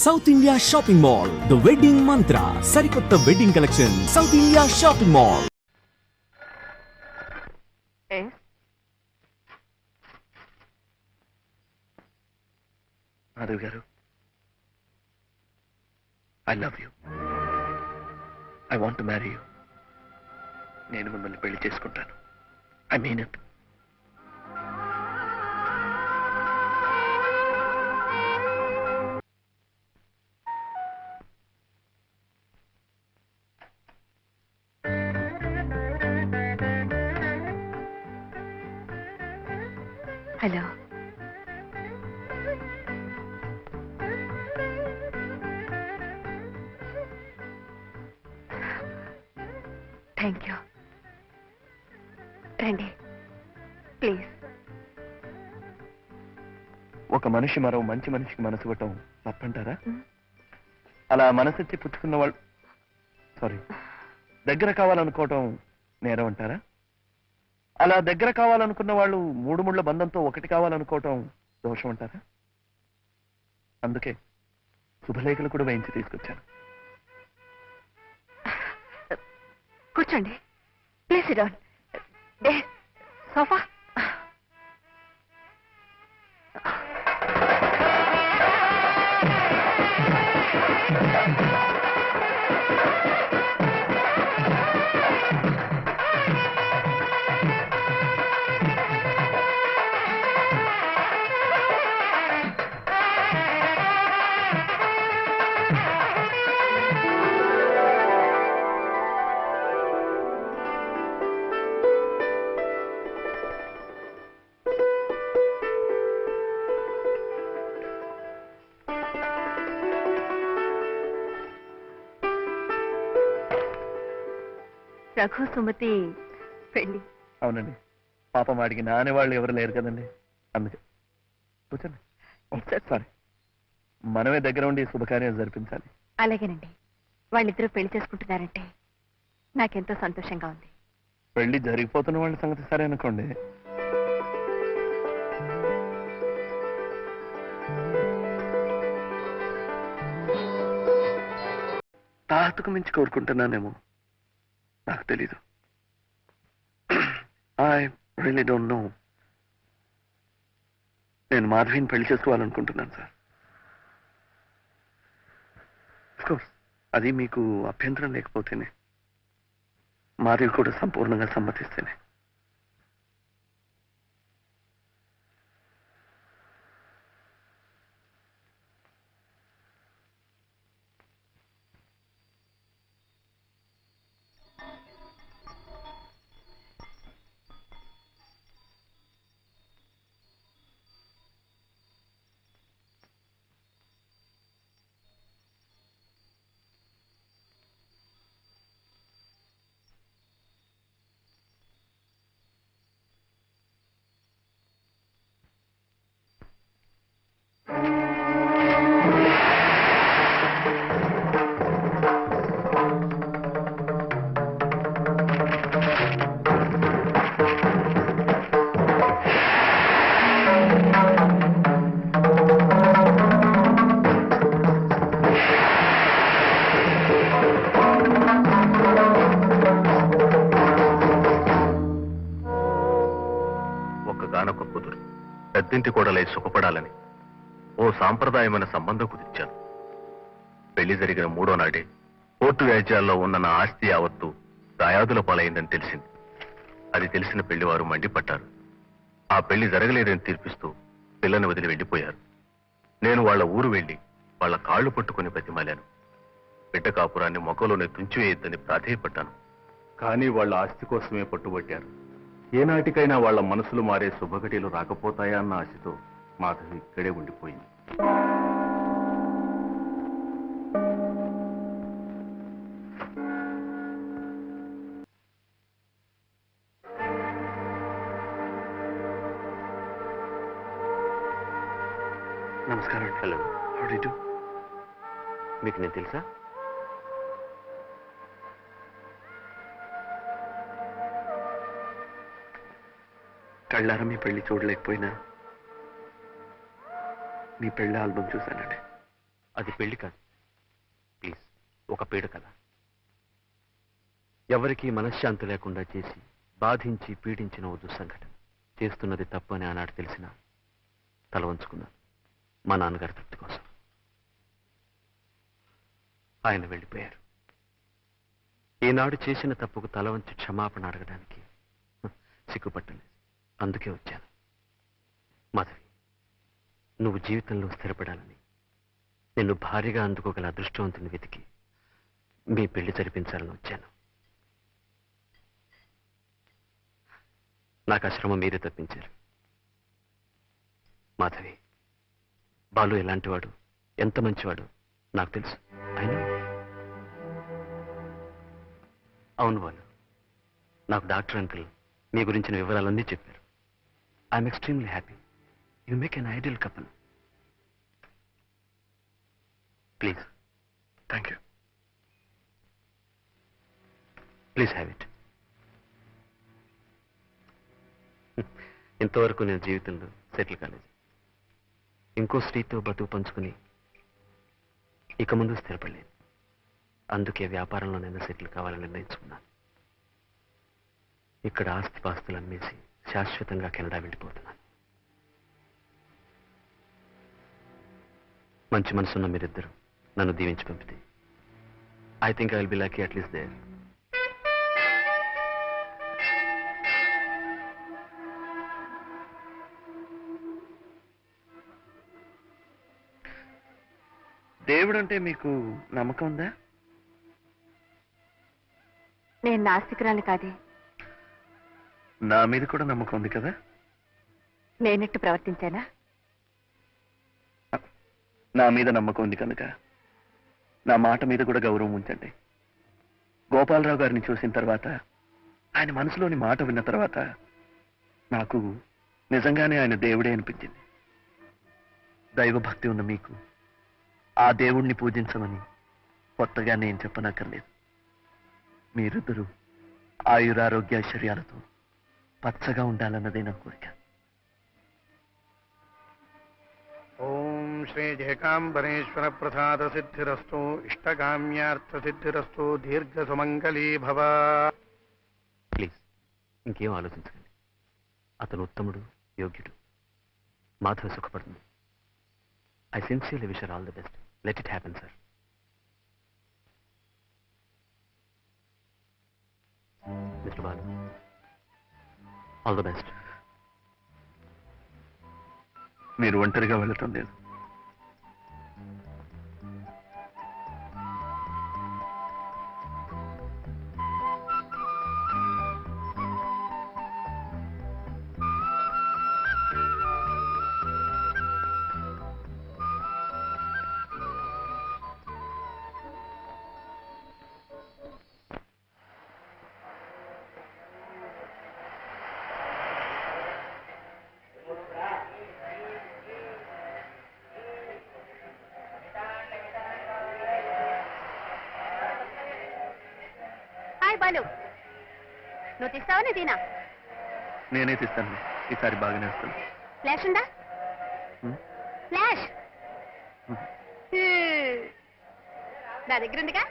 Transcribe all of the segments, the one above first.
South India shopping mall the wedding mantra సరికొత్త wedding collection South India shopping mall. Madhav garu, I love you. I want to marry you. నేను మిమ్మల్ని పెళ్లి చేసుకుంటాను. I mean it. Hello, thank you. రండి please. ఒక మనిషి మరో మంచి మనిషికి మనసు ఇవ్వటం తప్పంటారా? అలా మనసెచ్చి పుచ్చుకున్న వాళ్ళు దగ్గర కావాలనుకోవటం నేరం అంటారా? అలా దగ్గర కావాలనుకున్న వాళ్ళు మూడు ముళ్ళ బంధంతో ఒకటి కావాలనుకోవటం దోషం అంటారా? అందుకే శుభలేఖలు కూడా వేయించి తీసుకొచ్చాను. కూర్చోండి please. Sit down. Sofa. Raghu Sumathi పెళ్లి. అవునండి. పాపం వాడికి నానే వాళ్ళు ఎవరు లేరు కదండి, అందుకే. కూర్చోండి. సారీ, మనమే దగ్గర ఉండి శుభకార్యం జరిపించాలి. అలాగేనండి. వాళ్ళిద్దరూ పెళ్లి చేసుకుంటున్నారంటే నాకెంతో సంతోషంగా ఉంది. పెళ్లి జరిగిపోతున్న వాళ్ళ సంగతి సరే అనుకోండి. తాహతుకు మించి కోరుకుంటున్నానేమో, నాకు తెలీదు. I really don't know. నేను మాధవిని పెళ్లి చేసుకోవాలనుకుంటున్నాను సార్. కోర్స్ అది మీకు అభ్యంతరం లేకపోతేనే, మాధవి కూడా సంపూర్ణంగా సమ్మతిస్తేనే. ఒక్కగానొక్క కూతురు పెద్దింటి కోడలై సుఖపడాలని ఓ సాంప్రదాయమైన సంబంధం కుదిర్చాను. పెళ్లి జరిగిన మూడో నాడే కోర్టు వ్యాజ్యాల్లో ఉన్న నా ఆస్తి యావత్తు దాయాదుల పాలైందని తెలిసింది. అది తెలిసిన పెళ్లివారు మండిపట్టారు. ఆ పెళ్లి జరగలేదని తీర్పిస్తూ పిల్లని వదిలి వెళ్లిపోయారు. నేను వాళ్ళ ఊరు వెళ్లి వాళ్ళ కాళ్లు పట్టుకుని బతిమాలాను. బిడ్డ కాపురాన్ని మొక్కలోనే తుంచివేయొద్దని ప్రాధేయపడ్డాను. కానీ వాళ్ళ ఆస్తి కోసమే పట్టుబట్టారు. ఏనాటికైనా వాళ్ళ మనసులు మారే శుభఘటీలు రాకపోతాయా అన్న ఆశతో మాధవి ఇక్కడే ఉండిపోయింది. నమస్కారం. Hello, how do you do? మీకు నేను తెలుసా? కళ్ళారా మీ పెళ్లి చూడలేకపోయినా మీ పెళ్లి ఆల్బమ్ చూశానండి. అది పెళ్లి కాదు. ప్లీజ్, ఒక పీడ కథ. ఎవరికీ మనశ్శాంతి లేకుండా చేసి బాధించి పీడించిన ఓ దుస్సంఘటన. చేస్తున్నది తప్పు అని ఆనాడు తెలిసిన తల వంచుకున్నాను మా నాన్నగారి తృప్తి కోసం. ఆయన వెళ్ళిపోయారు. ఈనాడు చేసిన తప్పుకు తల వంచి క్షమాపణ అడగడానికి సిగ్గుపట్టలేదు. అందుకే వచ్చాను. మాధవి, నువ్వు జీవితంలో స్థిరపడాలని, నిన్ను భారీగా అందుకోగల అదృష్టవంతుని వెతికి మీ పెళ్లి జరిపించాలని వచ్చాను. నాకు ఆ శ్రమ మీరే తప్పించారు. మాధవి, బాలు ఎలాంటివాడు, ఎంత మంచివాడు నాకు తెలుసు. అయినా అవును బాలు, నాకు డాక్టర్ అంకుల్ మీ గురించిన వివరాలన్నీ చెప్పారు. I'm extremely happy. You make an ideal couple. Please. Thank you. Please have it. ఇంతవరకు నేను జీవితంలో సెటిల్ కాలేదు. ఇంకో స్త్రీతో బతుకు పంచుకుని ఇక ముందు స్థిరపడలేదు. అందుకే వ్యాపారంలోనైనా సెటిల్ కావాలని నిర్ణయించుకున్నాను. ఇక్కడ ఆస్తిపాస్తులు అమ్మేసి శాశ్వతంగా కెనడా వెళ్ళిపోతున్నాను. మంచి మనసున్న మీరిద్దరూ నన్ను దీవించి పంపితే I think I will be lucky at least there. దేవుడు అంటే మీకు నమ్మకం ఉందా? నేను నాస్తికురాలు కాదే. నా మీద కూడా నమ్మకం ఉంది కదా. నేనెట్టు ప్రవర్తించానా? నా మీద నమ్మకం ఉంది కనుక నా మాట మీద కూడా గౌరవం ఉంచండి. గోపాలరావు గారిని చూసిన తర్వాత, ఆయన మనసులోని మాట విన్న తర్వాత నాకు నిజంగానే ఆయన దేవుడే అనిపించింది. దైవభక్తి ఉన్న మీకు ఆ దేవుణ్ణి పూజించమని కొత్తగా నేను చెప్పనక్కర్లేదు. మీరిద్దరూ ఆయురారోగ్య ఐశ్వర్యాలతో పచ్చగా ఉండాలన్నదే నా కోరిక. ఓం శ్రీ జయకాంబరేశ్వర ప్రసాద సిద్ధిరస్తు. ఇష్టకామ్యార్థ సిద్ధిరస్తు. దీర్ఘ సుమంగళీ భవ. ప్లీజ్, ఇంకేం ఆలోచించకండి. అతను ఉత్తముడు, యోగ్యుడు. మాధవి సుఖపడుతుంది. I sincerely wish all the best. Let it happen, sir. Mister Balu, all the best. మీరు ఒంటరిగా వెళ్ళటం లేదు. హాయ్ బాలు, నువ్వు తీస్తావా నేను తీనా? నేనే తీస్తాను. ఈసారి బాగానే వస్తాను. ఫ్లాష్ ఉందా? ఫ్లాష్ నా దగ్గర ఉందిగా.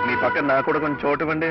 మీ పక్కన నాకు కూడా కొంచెం చోటు ఇవ్వండి.